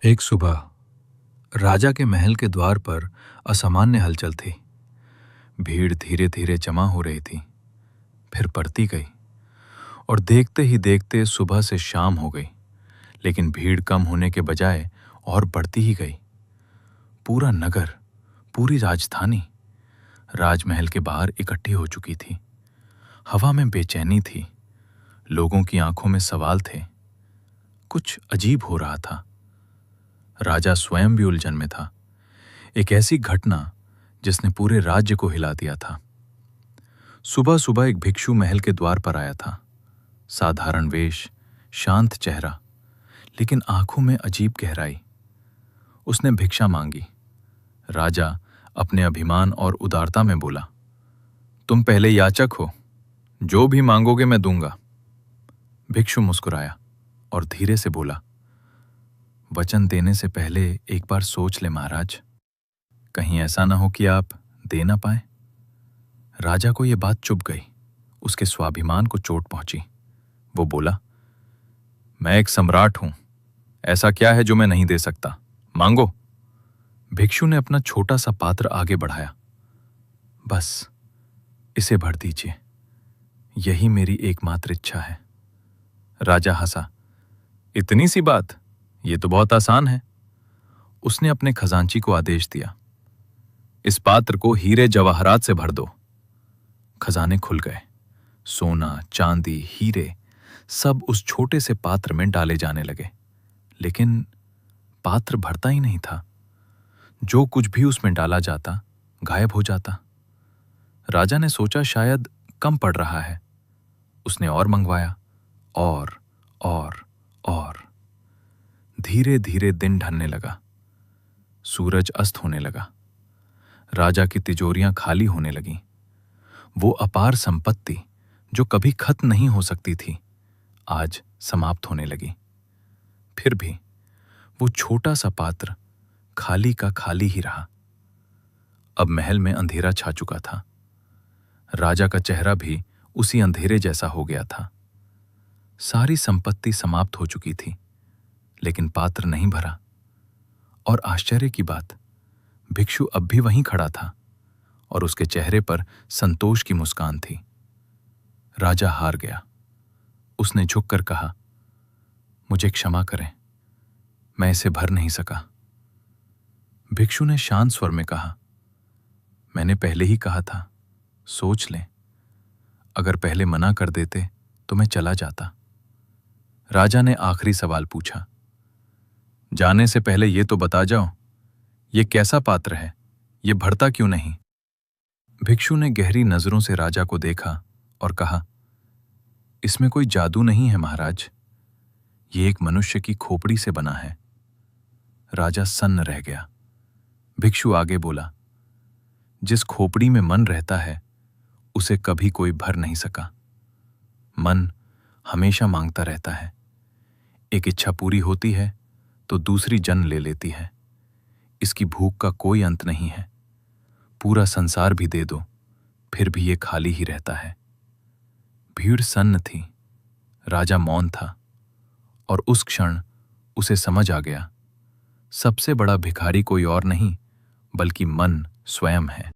एक सुबह राजा के महल के द्वार पर असामान्य हलचल थी। भीड़ धीरे धीरे जमा हो रही थी, फिर बढ़ती गई और देखते ही देखते सुबह से शाम हो गई। लेकिन भीड़ कम होने के बजाय और बढ़ती ही गई। पूरा नगर, पूरी राजधानी राजमहल के बाहर इकट्ठी हो चुकी थी। हवा में बेचैनी थी, लोगों की आंखों में सवाल थे। कुछ अजीब हो रहा था। राजा स्वयं भी उलझन में था। एक ऐसी घटना जिसने पूरे राज्य को हिला दिया था। सुबह सुबह एक भिक्षु महल के द्वार पर आया था। साधारण वेश, शांत चेहरा, लेकिन आंखों में अजीब गहराई। उसने भिक्षा मांगी। राजा अपने अभिमान और उदारता में बोला, तुम पहले याचक हो, जो भी मांगोगे मैं दूंगा। भिक्षु मुस्कुराया और धीरे से बोला, वचन देने से पहले एक बार सोच ले महाराज, कहीं ऐसा ना हो कि आप दे ना पाए। राजा को यह बात चुभ गई। उसके स्वाभिमान को चोट पहुंची। वो बोला, मैं एक सम्राट हूं, ऐसा क्या है जो मैं नहीं दे सकता, मांगो। भिक्षु ने अपना छोटा सा पात्र आगे बढ़ाया। बस इसे भर दीजिए, यही मेरी एकमात्र इच्छा है। राजा हंसा, इतनी सी बात, ये तो बहुत आसान है। उसने अपने खजांची को आदेश दिया, इस पात्र को हीरे जवाहरात से भर दो। खजाने खुल गए। सोना, चांदी, हीरे सब उस छोटे से पात्र में डाले जाने लगे। लेकिन पात्र भरता ही नहीं था। जो कुछ भी उसमें डाला जाता गायब हो जाता। राजा ने सोचा शायद कम पड़ रहा है। उसने और मंगवाया, और धीरे धीरे दिन ढलने लगा। सूरज अस्त होने लगा। राजा की तिजोरियां खाली होने लगीं। वो अपार संपत्ति जो कभी खत्म नहीं हो सकती थी, आज समाप्त होने लगी। फिर भी वो छोटा सा पात्र खाली का खाली ही रहा। अब महल में अंधेरा छा चुका था। राजा का चेहरा भी उसी अंधेरे जैसा हो गया था। सारी संपत्ति समाप्त हो चुकी थी, लेकिन पात्र नहीं भरा। और आश्चर्य की बात, भिक्षु अब भी वहीं खड़ा था और उसके चेहरे पर संतोष की मुस्कान थी। राजा हार गया। उसने झुककर कहा, मुझे क्षमा करें, मैं इसे भर नहीं सका। भिक्षु ने शांत स्वर में कहा, मैंने पहले ही कहा था, सोच लें। अगर पहले मना कर देते तो मैं चला जाता। राजा ने आखिरी सवाल पूछा, जाने से पहले ये तो बता जाओ, ये कैसा पात्र है, ये भरता क्यों नहीं? भिक्षु ने गहरी नजरों से राजा को देखा और कहा, इसमें कोई जादू नहीं है महाराज, ये एक मनुष्य की खोपड़ी से बना है। राजा सन्न रह गया। भिक्षु आगे बोला, जिस खोपड़ी में मन रहता है उसे कभी कोई भर नहीं सका। मन हमेशा मांगता रहता है। एक इच्छा पूरी होती है तो दूसरी जन्म ले लेती है। इसकी भूख का कोई अंत नहीं है। पूरा संसार भी दे दो, फिर भी ये खाली ही रहता है। भीड़ सन्न थी। राजा मौन था और उस क्षण उसे समझ आ गया, सबसे बड़ा भिखारी कोई और नहीं बल्कि मन स्वयं है।